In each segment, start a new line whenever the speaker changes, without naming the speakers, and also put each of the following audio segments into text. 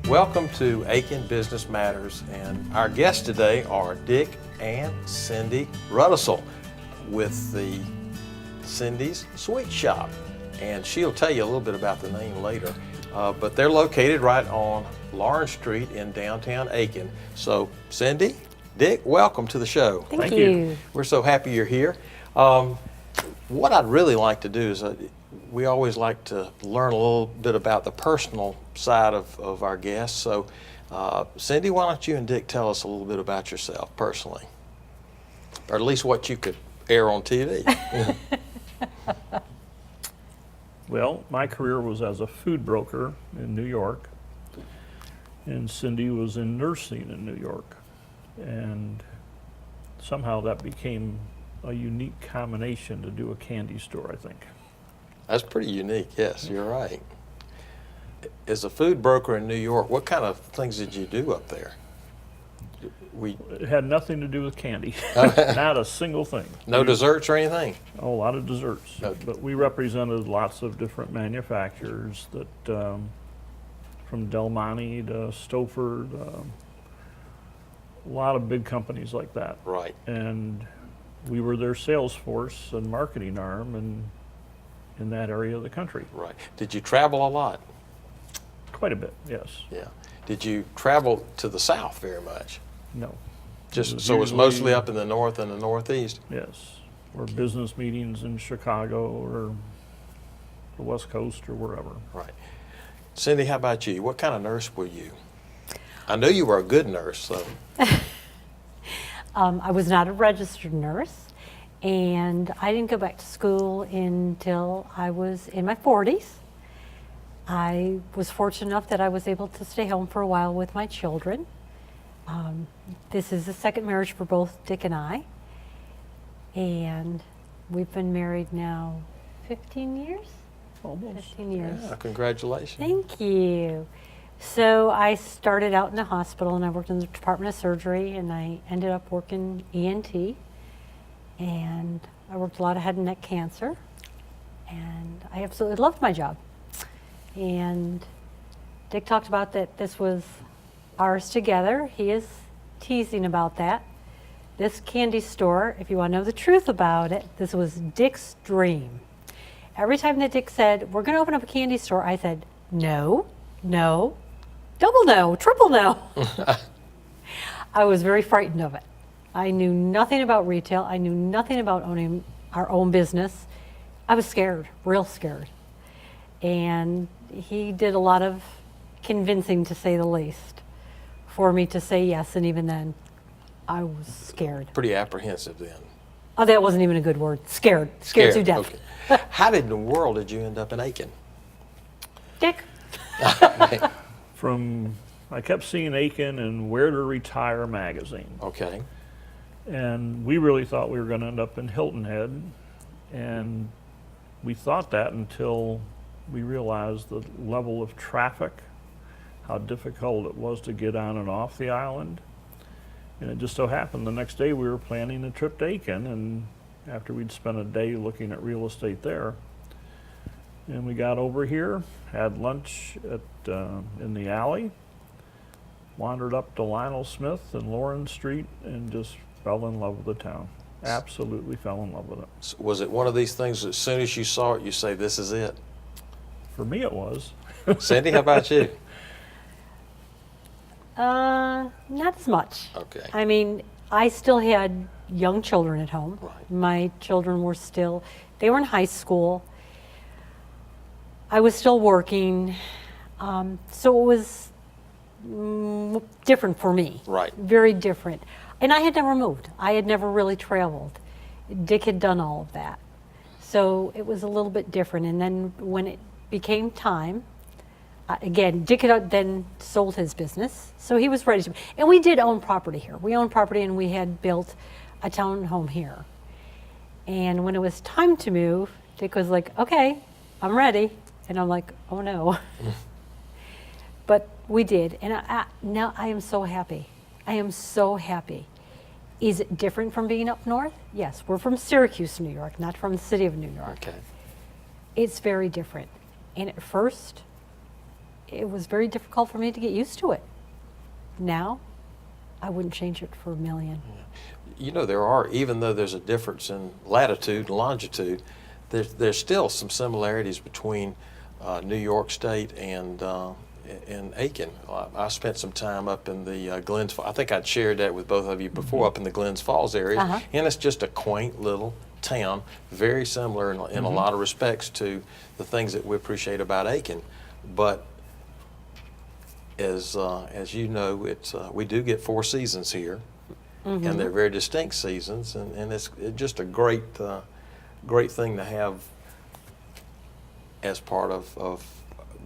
Welcome to Aiken Business Matters, and our guests today are Dick and Cynthia Rudisill with the Cyndis Sweet Shop, and she'll tell you a little bit about the name later, but they're located right on Lawrence Street in downtown Aiken. So Cyndi, Dick, welcome to the show.
Thank you.
We're so happy you're here. What I'd really like to do is we always like to learn a little bit about the personal side of our guests. So, Cyndi, why don't you and Dick tell us a little bit about yourself personally, or at least what you could air on TV.
Well, my career was as a food broker in New York, and Cyndi was in nursing in New York. And somehow that became a unique combination to do a candy store, I think.
That's pretty unique, yes, you're right. As a food broker in New York, what kind of things did you do up there?
It had nothing to do with candy, not a single thing.
No desserts or anything?
A lot of desserts,
Okay.
But we represented lots of different manufacturers that, from Del Monte to Stoford, a lot of big companies like that.
Right.
And we were their sales force and marketing arm in that area of the country.
Right. Did you travel a lot?
Quite a bit, yes.
Yeah. Did you travel to the south very much?
No.
Just so it was mostly up in the north and the northeast?
Yes. Or business meetings in Chicago or the West Coast or wherever.
Right. Cyndi, how about you? What kind of nurse were you? I knew you were a good nurse, so.
I was not a registered nurse, and I didn't go back to school until I was in my 40s. I was fortunate enough that I was able to stay home for a while with my children. This is the second marriage for both Dick and I, and we've been married now 15 years?
Almost.
15 years.
Yeah, congratulations.
Thank you. So I started out in a hospital and I worked in the Department of Surgery, and I ended up working ENT, and I worked a lot of head and neck cancer, and I absolutely loved my job. And Dick talked about that this was ours together. He is teasing about that. This candy store, if you want to know the truth about it, this was Dick's dream. Every time that Dick said, we're going to open up a candy store, I said, no, no, double no, triple no. I was very frightened of it. I knew nothing about retail. I knew nothing about owning our own business. I was scared, real scared. And he did a lot of convincing, to say the least, for me to say yes, and even then, I was scared.
Pretty apprehensive then.
Oh, that wasn't even a good word. Scared to death.
Okay. How in the world did you end up in Aiken?
Dick?
I kept seeing Aiken and Where to Retire magazine.
Okay.
And we really thought we were going to end up in Hilton Head. And we thought that until we realized the level of traffic, how difficult it was to get on and off the island. And it just so happened the next day we were planning a trip to Aiken, and after we'd spent a day looking at real estate there, and we got over here, had lunch in the alley, wandered up to Lionel Smith and Lawrence Street, and just fell in love with the town. Absolutely fell in love with it.
So was it one of these things that as soon as you saw it, you say, this is it?
For me it was.
Cyndi, how about you?
Not as much.
Okay.
I mean, I still had young children at home.
Right.
My children were they were in high school. I was still working. So it was different for me.
Right.
Very different. And I had never moved. I had never really traveled. Dick had done all of that. So it was a little bit different. And then when it became time, again, Dick had then sold his business, so he was ready to. And we did own property here. We owned property, and we had built a townhome here. And when it was time to move, Dick was like, okay, I'm ready. And I'm like, oh no. But we did. And now I am so happy. I am so happy. Is it different from being up north? Yes, we're from Syracuse, New York, not from the city of New York.
Okay.
It's very different. And at first, it was very difficult for me to get used to it. Now, I wouldn't change it for a million.
You know, even though there's a difference in latitude and longitude, there's still some similarities between New York State and Aiken. I spent some time up in the Glens Falls. I think I'd shared that with both of you before, up in the Glens Falls area. And it's just a quaint little town, very similar in a lot of respects to the things that we appreciate about Aiken. But as you know, we do get 4 seasons here, and they're very distinct seasons, and it's just a great thing to have as part of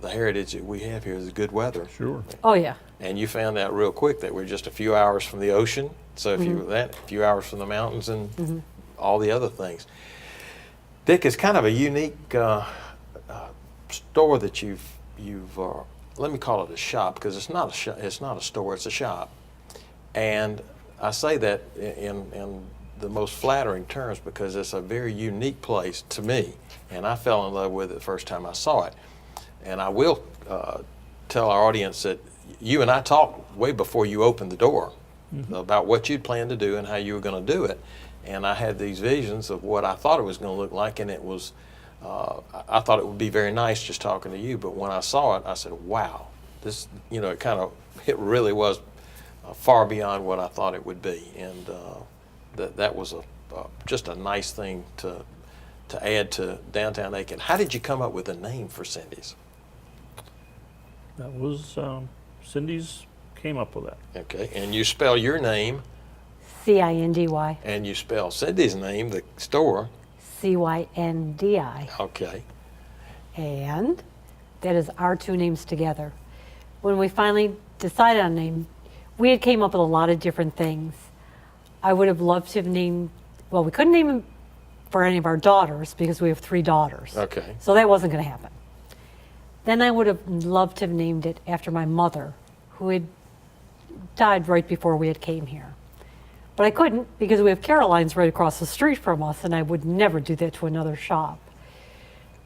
the heritage that we have here is the good weather.
Sure.
Oh, yeah.
And you found out real quick that we're just a few hours from the ocean, so if you a few hours from the mountains and all the other things. Dick, is kind of a unique store that you've let me call it a shop, because it's not a store, it's a shop. And I say that in the most flattering terms because it's a very unique place to me, and I fell in love with it the first time I saw it. And I will tell our audience that you and I talked way before you opened the door about what you'd planned to do and how you were going to do it. And I had these visions of what I thought it was going to look like, and it was, I thought it would be very nice just talking to you. But when I saw it, I said, wow, this, it really was far beyond what I thought it would be. And that was just a nice thing to add to downtown Aiken. How did you come up with a name for Cyndis?
That was Cindy's came up with that.
Okay, and you spell your name,
Cindy.
and you spell Cindy's name, the store.
Cyndi.
Okay.
And that is our 2 names together. When we finally decided on a name, we had came up with a lot of different things. I would have loved to have named, well, we couldn't name him for any of our daughters because we have 3 daughters.
Okay.
So that wasn't going to happen. Then I would have loved to have named it after my mother, who had died right before we had came here. But I couldn't because we have Caroline's right across the street from us, and I would never do that to another shop.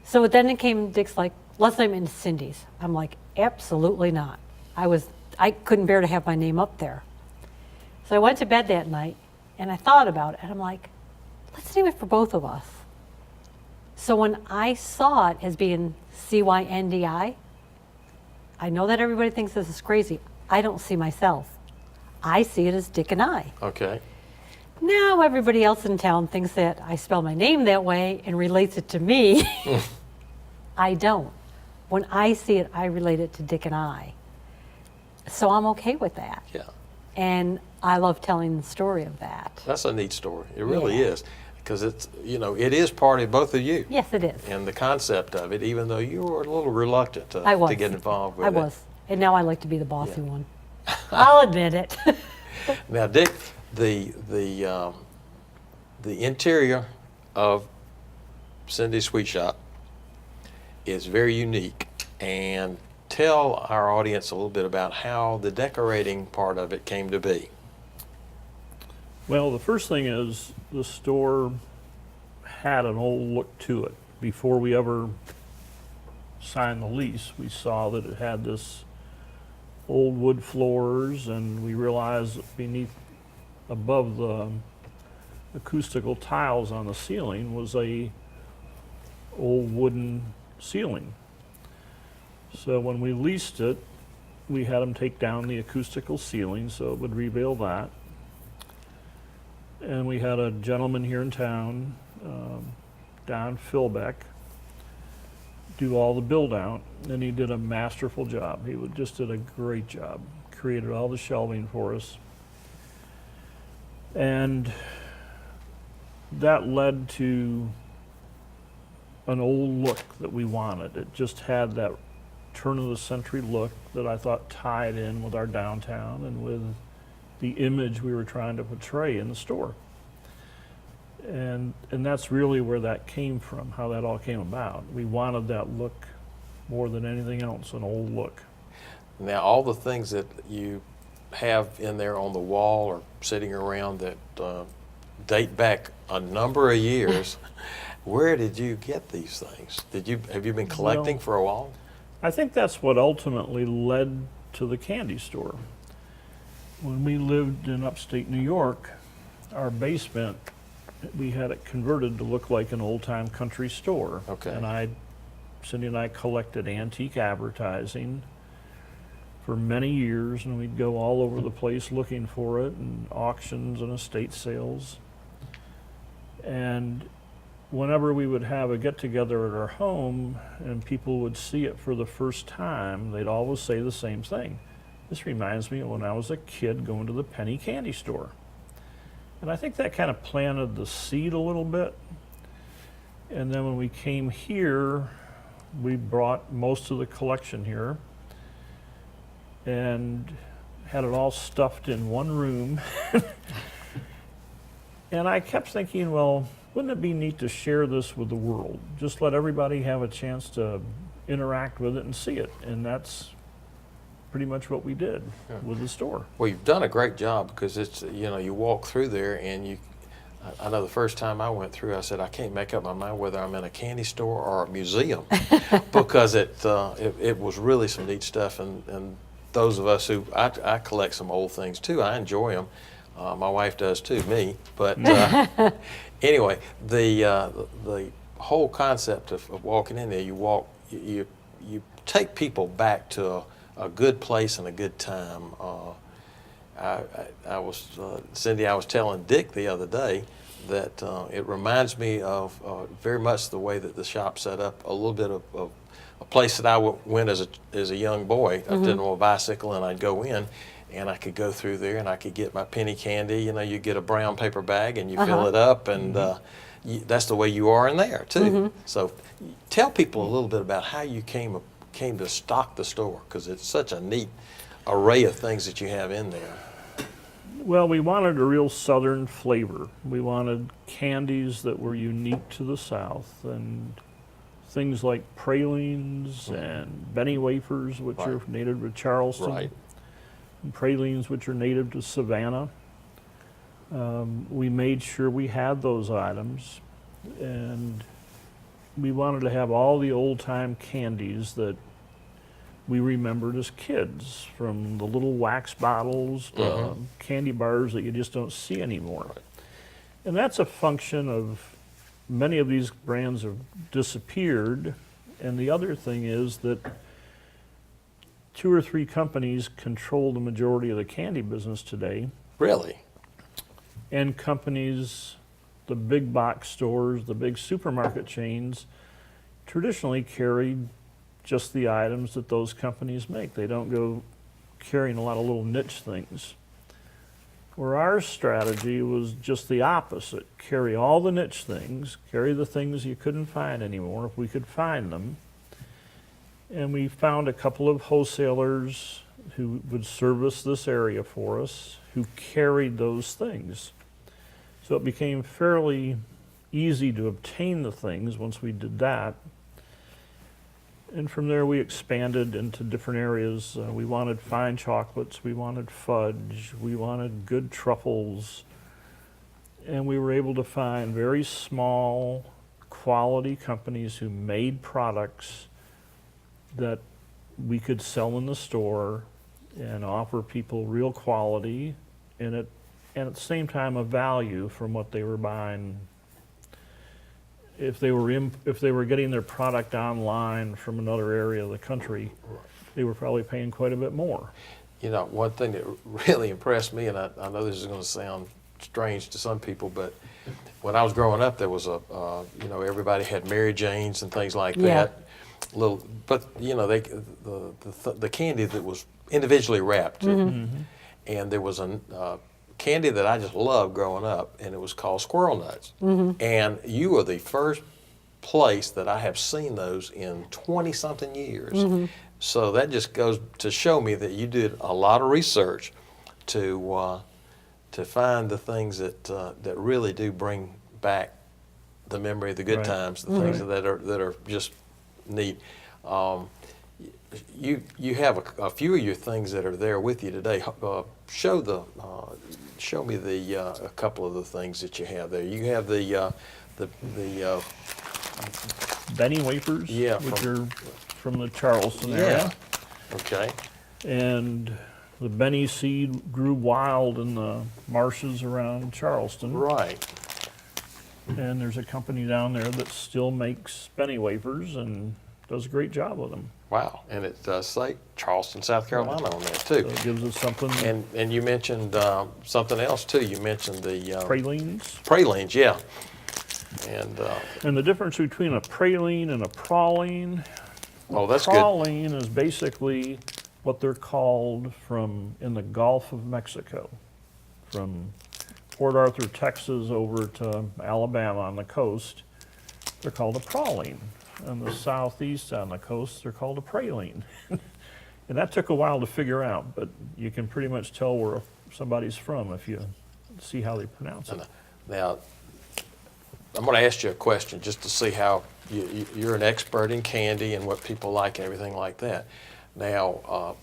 So then it came, Dick's like, let's name it Cindy's. I'm like, absolutely not. I couldn't bear to have my name up there. So I went to bed that night, and I thought about it, and I'm like, let's name it for both of us. So when I saw it as being Cyndi, I know that everybody thinks this is crazy. I don't see myself. I see it as Dick and I.
Okay.
Now everybody else in town thinks that I spell my name that way and relates it to me. I don't. When I see it, I relate it to Dick and I. So I'm okay with that.
Yeah.
And I love telling the story of that.
That's a neat story. It really
Yeah.
is. Because it's, it is part of both of you.
Yes, it is.
And the concept of it, even though you were a little reluctant to get involved with it.
I was. And now I like to be the bossy one. I'll admit it.
Now, Dick, the interior of Cyndi's Sweet Shop is very unique. And tell our audience a little bit about how the decorating part of it came to be.
Well, the first thing is the store had an old look to it. Before we ever signed the lease, we saw that it had this old wood floors, and we realized that above the acoustical tiles on the ceiling was a old wooden ceiling. So when we leased it, we had them take down the acoustical ceiling so it would reveal that. And we had a gentleman here in town, Don Philbeck, do all the build out, and he did a masterful job. He just did a great job, created all the shelving for us. And that led to an old look that we wanted. It just had that turn of the century look that I thought tied in with our downtown and with the image we were trying to portray in the store. And that's really where that came from, how that all came about. We wanted that look more than anything else, an old look.
Now, all the things that you have in there on the wall or sitting around that date back a number of years, where did you get these things? Have you been collecting for a while?
I think that's what ultimately led to the candy store. When we lived in upstate New York, our basement, we had it converted to look like an old-time country store.
Okay.
And Cyndi and I collected antique advertising for many years, and we'd go all over the place looking for it, and auctions and estate sales. And whenever we would have a get-together at our home and people would see it for the first time, they'd always say the same thing. This reminds me of when I was a kid going to the penny candy store. And I think that kind of planted the seed a little bit. And then when we came here, we brought most of the collection here and had it all stuffed in one room. And I kept thinking, well, wouldn't it be neat to share this with the world? Just let everybody have a chance to interact with it and see it. And that's pretty much what we did with the store.
Well, you've done a great job, because it's, you know, you walk through there and I know the first time I went through, I said, I can't make up my mind whether I'm in a candy store or a museum, because it was really some neat stuff. And those of us who, I collect some old things too. I enjoy them. My wife does too, me. But anyway, the whole concept of walking in there, you take people back to a good place and a good time. I was Cyndi, I was telling Dick the other day that it reminds me of very much the way that the shop set up, a little bit of a place that I went as a young boy. I did on a bicycle, and I'd go in, and I could go through there, and I could get my penny candy. You know, you get a brown paper bag, and you fill it up, and that's the way you are in there too. So, tell people a little bit about how you came to stock the store, because it's such a neat array of things that you have in there.
Well, we wanted a real southern flavor. We wanted candies that were unique to the South, and things like pralines and Benny Wafers, which are native to Charleston, and pralines, which are native to Savannah. We made sure we had those items, and we wanted to have all the old-time candies that we remembered as kids, from the little wax bottles to candy bars that you just don't see anymore. And that's a function of many of these brands have disappeared, and the other thing is that 2 or 3 companies control the majority of the candy business today.
Really?
And companies, the big box stores, the big supermarket chains, traditionally carried just the items that those companies make. They don't go carrying a lot of little niche things. Where our strategy was just the opposite. Carry all the niche things, carry the things you couldn't find anymore if we could find them. And we found a couple of wholesalers who would service this area for us, who carried those things. So it became fairly easy to obtain the things once we did that. And from there we expanded into different areas. We wanted fine chocolates, we wanted fudge, we wanted good truffles. And we were able to find very small quality companies who made products that we could sell in the store and offer people real quality, and at the same time a value from what they were buying. If they were getting their product online from another area of the country, they were probably paying quite a bit more.
You know, one thing that really impressed me, and I know this is going to sound strange to some people, but when I was growing up, there was everybody had Mary Janes and things like that. But you know, the candy that was individually wrapped, and there was a candy that I just loved growing up, and it was called Squirrel Nuts. And you are the first place that I have seen those in 20-something years. So that just goes to show me that you did a lot of research to find the things that really do bring back the memory of the good times, the things that are just neat. You have a few of your things that are there with you today. Show me a couple of the things that you have there. You have the
Benny Wafers,
yeah,
which are from the Charleston
Yeah.
area.
Okay.
And the Benny seed grew wild in the marshes around Charleston.
Right.
And there's a company down there that still makes Benny wafers and does a great job with them.
Wow. And it does say Charleston, South Carolina on there too.
So it gives us something.
And you mentioned something else too. You mentioned the
Pralines.
pralines, yeah.
And the difference between a praline and a praline.
Oh, that's good.
Praline is basically what they're called in the Gulf of Mexico, from Port Arthur, Texas, over to Alabama on the coast. They're called a praline. On the southeast on the coast, they're called a praline. And that took a while to figure out, but you can pretty much tell where somebody's from if you see how they pronounce it.
Now, I'm going to ask you a question just to see how you're an expert in candy and what people like and everything like that. Now,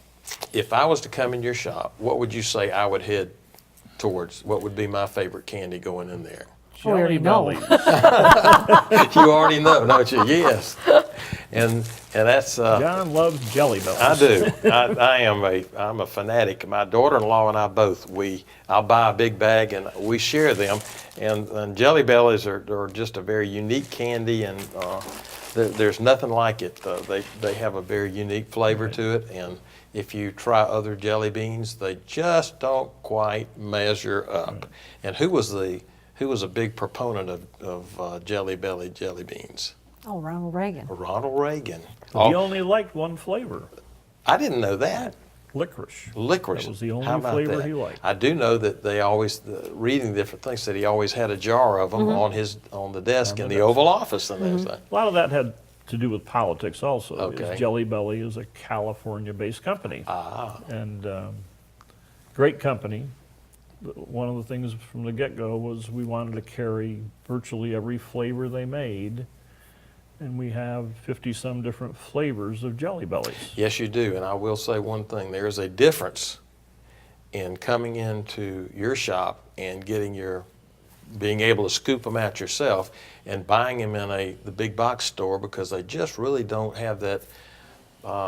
if I was to come in your shop, what would you say I would head towards? What would be my favorite candy going in there?
We already know.
You already know, don't you? Yes. And that's
John loves Jelly Bellies.
I do. I'm a fanatic. My daughter-in-law and I both. I'll buy a big bag and we share them. And Jelly Bellies are just a very unique candy, and there's nothing like it. They have a very unique flavor to it, and if you try other jelly beans, they just don't quite measure up. And who was a big proponent of Jelly Belly jelly beans?
Oh, Ronald Reagan.
Ronald Reagan.
He only liked one flavor,
I didn't know that.
licorice.
Licorice.
That was the
How
only
about
flavor
that?
he liked.
I do know that they always, reading different things, said he always had a jar of them on the desk in the Oval Office and everything.
A lot of that had to do with politics also.
Okay.
Jelly Belly is a California-based company.
Ah,
And great company. One of the things from the get-go was we wanted to carry virtually every flavor they made, and we have 50-some different flavors of Jelly Bellies.
yes, you do. And I will say one thing: there is a difference in coming into your shop and being able to scoop them out yourself and buying them in the big box store, because they just really don't have that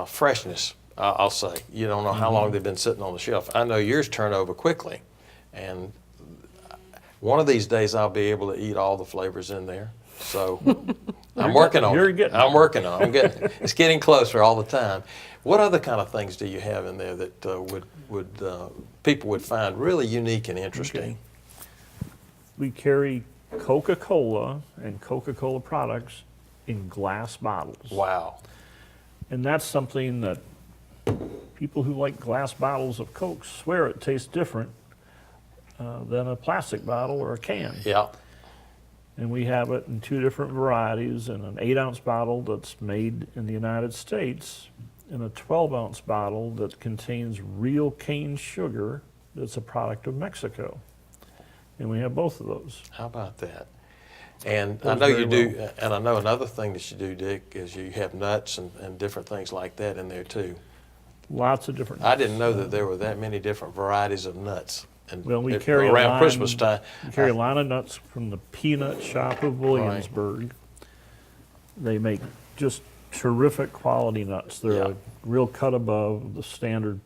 freshness. I'll say you don't know how long they've been sitting on the shelf. I know yours turn over quickly, and one of these days I'll be able to eat all the flavors in there. So I'm working on it. I'm working on it. It's getting closer all the time. What other kind of things do you have in there that people would find really unique and interesting?
Okay. We carry Coca-Cola and Coca-Cola products in glass bottles.
Wow.
And that's something that people who like glass bottles of Coke swear it tastes different than a plastic bottle or a can.
Yeah.
And we have it in two different varieties, in an 8-ounce bottle that's made in the United States, and a 12-ounce bottle that contains real cane sugar that's a product of Mexico. And we have both of those.
How about that? And
Goes
I know
very
you do, and I know another thing that you do, Dick, is you have nuts and different things like that in there too.
Lots of different.
I didn't know that there were that many different varieties of nuts. And
Well, we carry
around Christmas time.
We carry a line of nuts from the Peanut Shop of Williamsburg. They make just terrific quality nuts. They're
Yeah.
a real cut above the standard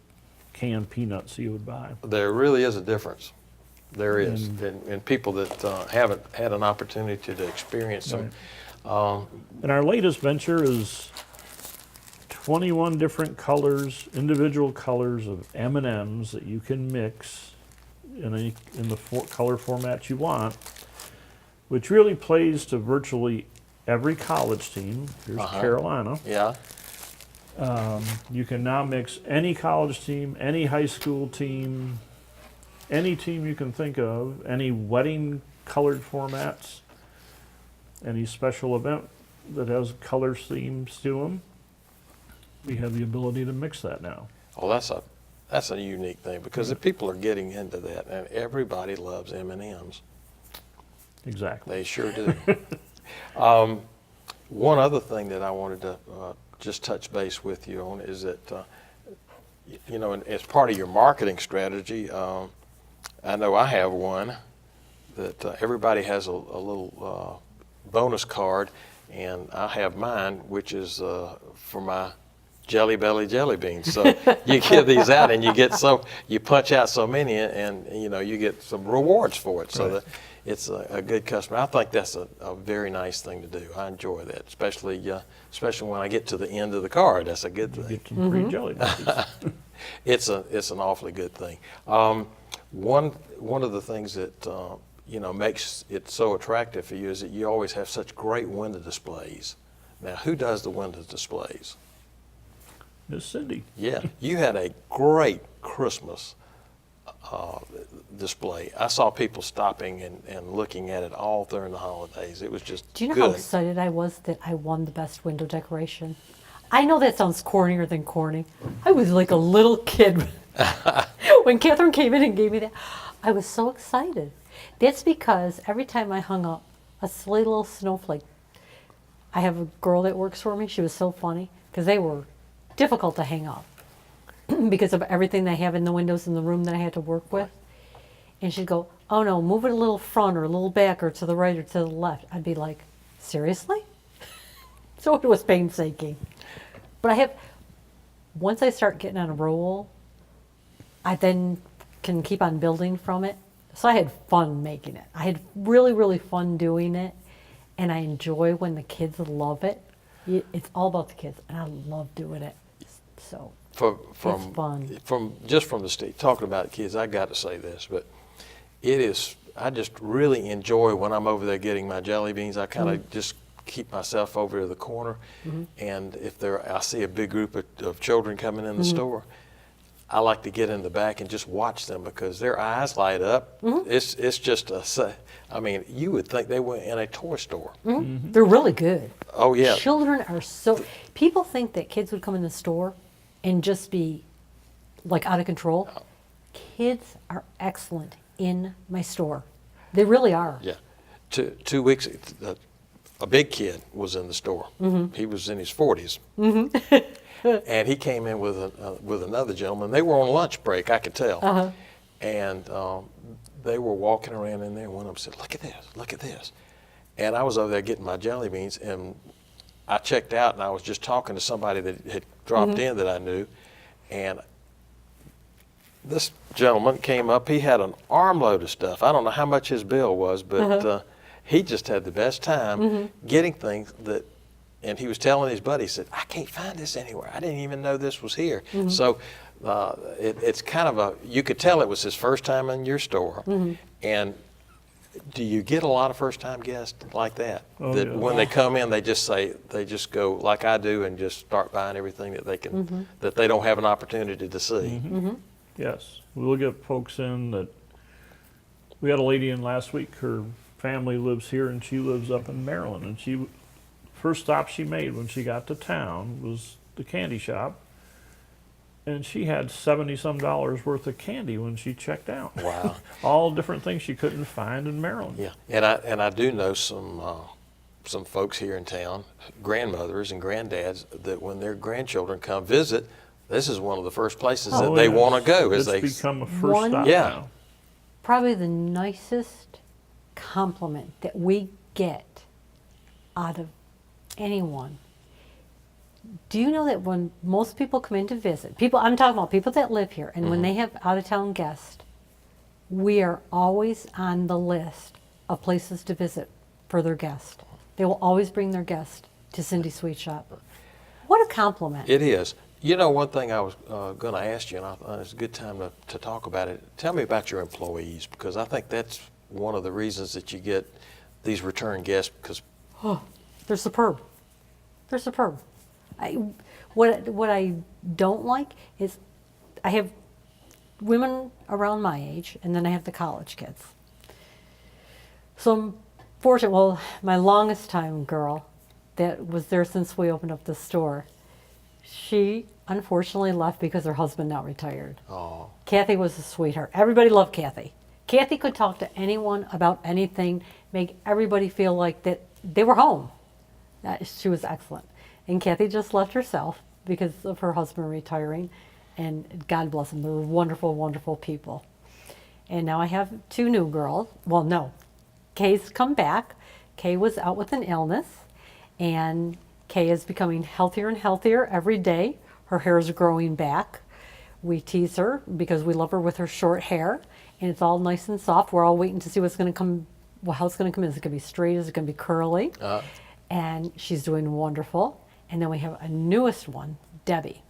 canned peanuts you would buy.
There really is a difference. There is,
And-
and people that haven't had an opportunity to experience them.
And our latest venture is 21 different colors, individual colors of M&Ms that you can mix in the color format you want, which really plays to virtually every college team. Here's Carolina.
Yeah.
You can now mix any college team, any high school team, any team you can think of, any wedding colored formats, any special event that has color themes to them. We have the ability to mix that now.
Oh, that's a unique thing, because if people are getting into that, and everybody loves M&Ms.
Exactly.
They sure do. One other thing that I wanted to just touch base with you on is that, as part of your marketing strategy, I know I have one that everybody has a little bonus card, and I have mine, which is for my Jelly Belly jelly beans. So you give these out and you punch out so many, and you get some rewards for it. So
Right.
that it's a good customer. I think that's a very nice thing to do. I enjoy that, especially when I get to the end of the card. That's a good thing.
Get some free jelly beans.
It's an awfully good thing. One of the things that makes it so attractive for you is that you always have such great window displays. Now, who does the window displays?
Miss Cyndi.
Yeah, you had a great Christmas display. I saw people stopping and looking at it all during the holidays. It was just
Do you know
good.
how excited I was that I won the best window decoration? I know that sounds cornier than corny. I was like a little kid when Catherine came in and gave me that. I was so excited. That's because every time I hung up a silly little snowflake, I have a girl that works for me. She was so funny because they were difficult to hang up because of everything they have in the windows in the room that I had to work with. And she'd go, "Oh no, move it a little front or a little back or to the right or to the left." I'd be like, "Seriously?" So it was painstaking. But once I start getting on a roll, I then can keep on building from it. So I had fun making it. I had really, really fun doing it. And I enjoy when the kids love it. It's all about the kids, and I love doing it. So it's fun.
From the state talking about kids, I got to say this, but it is. I just really enjoy when I'm over there getting my jelly beans. I kind of just keep myself over to the corner, and if I see a big group of children coming in the store, I like to get in the back and just watch them because their eyes light up. It's just you would think they were in a toy store.
They're really good.
Oh yeah.
Children are so. People think that kids would come in the store and just be like out of control. Kids are excellent in my store. They really are.
Yeah. 2 weeks, a big kid was in the store. He was in his 40s. And he came in with another gentleman. They were on lunch break, I could tell. And they were walking around in there, and one of them said, "Look at this, look at this." And I was over there getting my jelly beans, and I checked out, and I was just talking to somebody that had dropped in that I knew. And this gentleman came up. He had an armload of stuff. I don't know how much his bill was, but he just had the best time getting things that. And he was telling his buddy, he said, "I can't find this anywhere. I didn't even know this was here." So it's kind of you could tell it was his first time in your store. And do you get a lot of first-time guests like that?
Oh,
That
yeah.
when they come in, they just go like I do and just start buying everything that they can, that they don't have an opportunity to see.
Yes, we'll get folks in that. We had a lady in last week. Her family lives here, and she lives up in Maryland. And first stop she made when she got to town was the candy shop, and she had $70-some worth of candy when she checked out.
Wow.
All different things she couldn't find in Maryland.
Yeah, and I do know some folks here in town, grandmothers and granddads, that when their grandchildren come visit, this is one of the first places that they
yes.
want to go.
It's become a first
One-
stop
Yeah.
now.
Probably the nicest compliment that we get out of anyone. Do you know that when most people come in to visit, I'm talking about people that live here, and when they have out-of-town guests, we are always on the list of places to visit for their guest. They will always bring their guest to Cyndi's Sweet Shop. What a compliment.
It is. You know, one thing I was going to ask you, and I thought it's a good time to talk about it. Tell me about your employees, because I think that's one of the reasons that you get these return guests, because
They're superb. They're superb. What I don't like is I have women around my age, and then I have the college kids. So I'm fortunate. Well, my longest time girl that was there since we opened up the store, she unfortunately left because her husband now retired.
oh,
Kathy was a sweetheart. Everybody loved Kathy. Kathy could talk to anyone about anything, make everybody feel like that they were home. She was excellent. And Kathy just left herself because of her husband retiring, and God bless them. They were wonderful, wonderful people. And now I have 2 new girls. Well, no. Kay's come back. Kay was out with an illness, and Kay is becoming healthier and healthier every day. Her hair is growing back. We tease her because we love her with her short hair, and it's all nice and soft. We're all waiting to see what's going to come, well, how it's going to come in. Is it going to be straight? Is it going to be curly? And she's doing wonderful. And then we have a newest one, Debbie,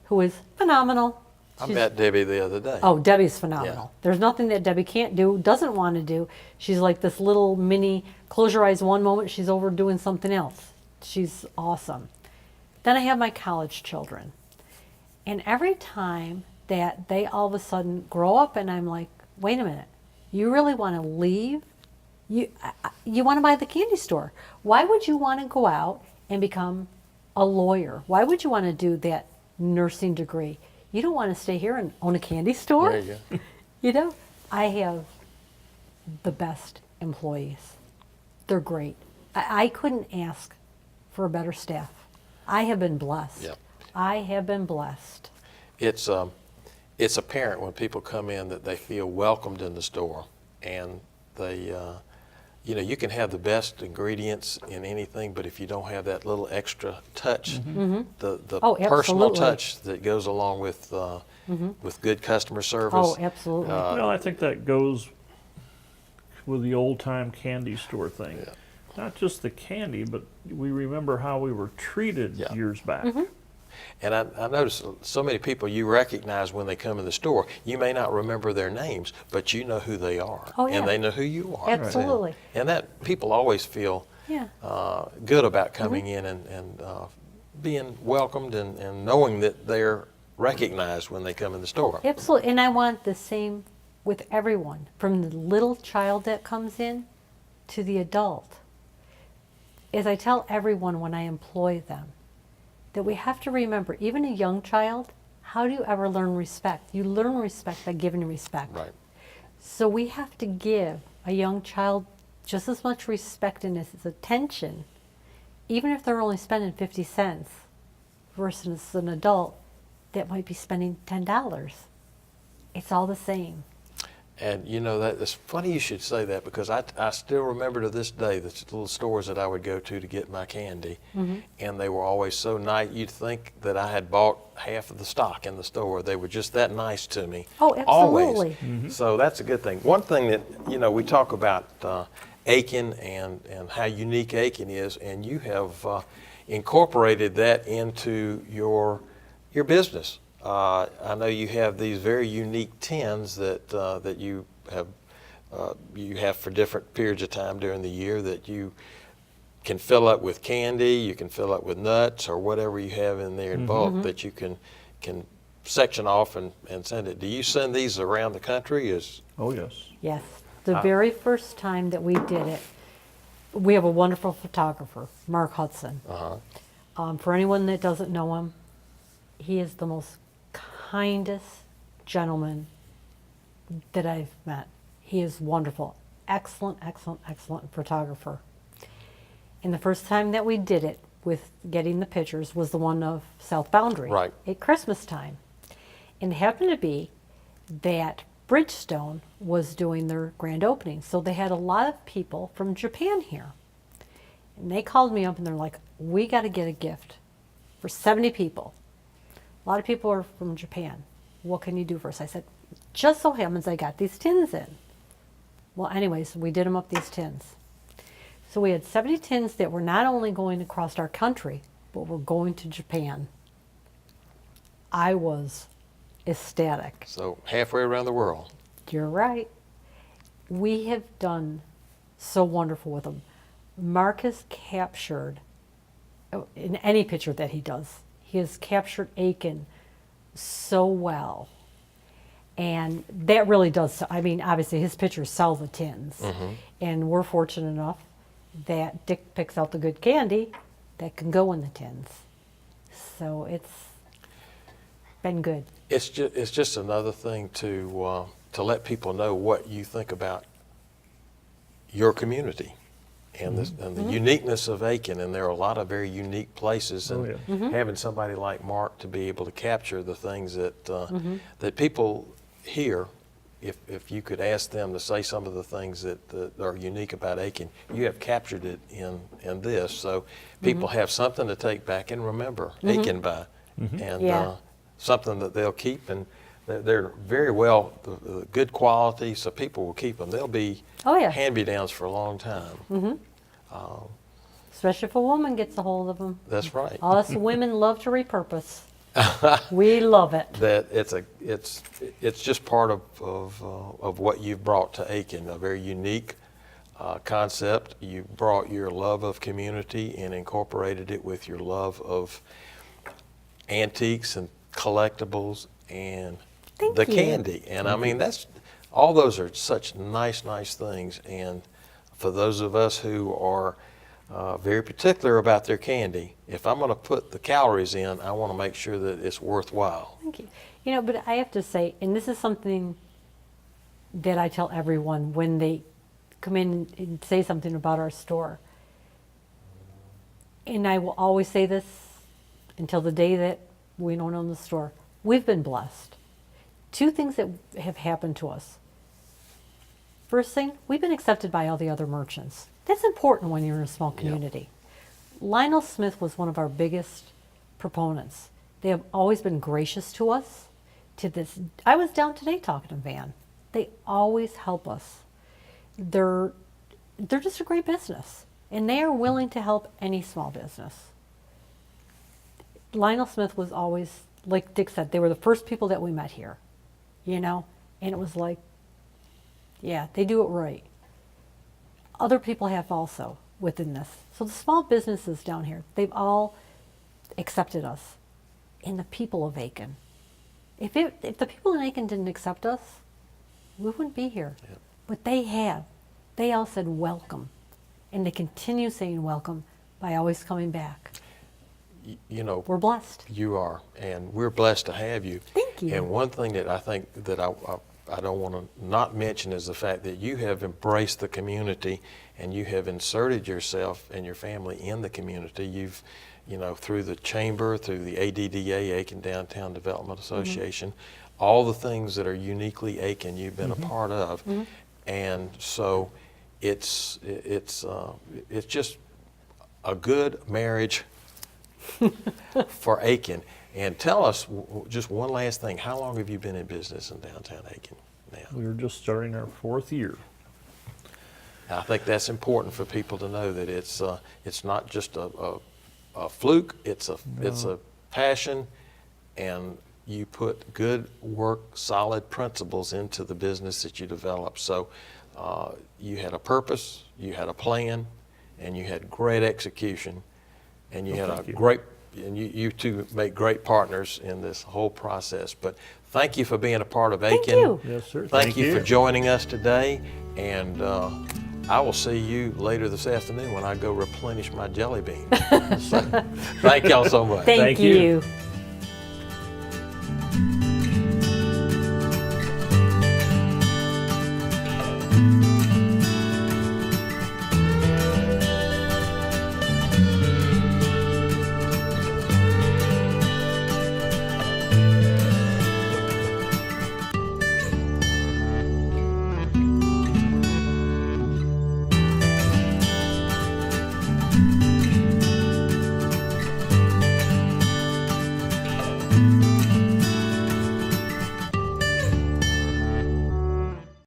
who is phenomenal.
I met Debbie the other day.
Oh, Debbie's phenomenal.
Yeah.
There's nothing that Debbie can't do, doesn't want to do. She's like this little mini, close your eyes one moment, she's over doing something else. She's awesome. Then I have my college children. And every time that they all of a sudden grow up and I'm like, wait a minute, you really want to leave? You want to buy the candy store. Why would you want to go out and become a lawyer? Why would you want to do that nursing degree? You don't want to stay here and own a candy store?
There you go.
You know, I have the best employees. They're great. I couldn't ask for a better staff. I have been blessed.
Yep.
I have been blessed.
It's apparent when people come in that they feel welcomed in the store, and they, you can have the best ingredients in anything, but if you don't have that little extra touch, the
Oh,
personal
absolutely.
touch that goes along with good customer service.
Oh, absolutely.
Well, I think that goes with the old-time candy store thing.
Yeah.
Not just the candy, but we remember how we were treated
Yeah.
years back.
And I notice so many people you recognize when they come in the store. You may not remember their names, but you know who they are,
Oh, yeah.
and they know who you are.
Absolutely.
And that people always feel
Yeah.
good about coming in and being welcomed and knowing that they're recognized when they come in the store.
Absolutely. And I want the same with everyone, from the little child that comes in to the adult. As I tell everyone when I employ them, that we have to remember, even a young child, how do you ever learn respect? You learn respect by giving respect.
Right.
So we have to give a young child just as much respect and as attention, even if they're only spending 50 cents versus an adult that might be spending $10. It's all the same.
And that it's funny you should say that, because I still remember to this day the little stores that I would go to get my candy, and they were always so nice. You'd think that I had bought half of the stock in the store. They were just that nice to me.
Oh, absolutely.
Always. So that's a good thing. One thing that we talk about Aiken and how unique Aiken is, and you have incorporated that into your business. I know you have these very unique tins that you have for different periods of time during the year that you can fill up with candy, you can fill up with nuts or whatever you have in there in bulk that you can section off and send it. Do you send these around the country?
Oh, yes.
Yes. The very first time that we did it, we have a wonderful photographer, Mark Hudson. For anyone that doesn't know him, he is the most kindest gentleman that I've met. He is wonderful. Excellent, excellent, excellent photographer. And the first time that we did it with getting the pictures was the one of South Boundary
Right.
at Christmas time. And it happened to be that Bridgestone was doing their grand opening. So they had a lot of people from Japan here. And they called me up and they're like, we got to get a gift for 70 people. A lot of people are from Japan. What can you do for us? I said, just so happens I got these tins in. Well, anyways, we did them up these tins. So we had 70 tins that were not only going across our country, but were going to Japan. I was ecstatic.
So halfway around the world.
You're right. We have done so wonderful with them. Mark has captured, in any picture that he does, he has captured Aiken so well. And that really does, I mean, obviously his pictures sell the tins. And we're fortunate enough that Dick picks out the good candy that can go in the tins. So it's been good.
It's just another thing to let people know what you think about your community and the uniqueness of Aiken. And there are a lot of very unique places, and having somebody like Mark to be able to capture the things that that people hear. If you could ask them to say some of the things that are unique about Aiken, you have captured it in this, so people have something to take back and remember Aiken by. and
Yeah.
something that they'll keep, and they're very well, the good quality, so people will keep them. They'll be
Oh, yeah.
hand-me-downs for a long time.
Especially if a woman gets a hold of them.
That's right.
Us women love to repurpose. We love it.
That it's just part of what you've brought to Aiken, a very unique concept. You brought your love of community and incorporated it with your love of antiques and collectibles and
Thank
the
you.
candy. And I mean, all those are such nice things. And for those of us who are very particular about their candy, if I'm going to put the calories in, I want to make sure that it's worthwhile.
Thank you. You know, but I have to say, and this is something that I tell everyone when they come in and say something about our store. And I will always say this until the day that we don't own the store. We've been blessed. Two things that have happened to us. First thing, we've been accepted by all the other merchants. That's important when you're in a small community. Lionel Smith was one of our biggest proponents. They have always been gracious to us. To this, I was down today talking to Van. They always help us. They're just a great business, and they are willing to help any small business. Lionel Smith was always, like Dick said, they were the first people that we met here, you know, and it was like, yeah, they do it right. Other people have also within this. So the small businesses down here, they've all accepted us, and the people of Aiken. If the people in Aiken didn't accept us, we wouldn't be here.
Yep.
But they have. They all said welcome, and they continue saying welcome by always coming back.
You know,
We're blessed.
you are, and we're blessed to have you.
Thank you.
And one thing that I think that I don't want to not mention is the fact that you have embraced the community and you have inserted yourself and your family in the community. You've, you know, through the chamber, through the ADDA, Aiken Downtown Development Association, all the things that are uniquely Aiken, you've been a part of. And so it's just a good marriage for Aiken. And tell us just one last thing. How long have you been in business in downtown Aiken now?
We were just starting our 4th year.
I think that's important for people to know that it's not just a fluke. It's a passion, and you put good work, solid principles into the business that you develop. So you had a purpose, you had a plan, and you had great execution, and you had great. And you two make great partners in this whole process. But thank you for being a part of Aiken.
Thank you.
Yes, sir.
Thank you for joining us today. And I will see you later this afternoon when I go replenish my jelly beans. So, thank y'all so much.
Thank
you.
you.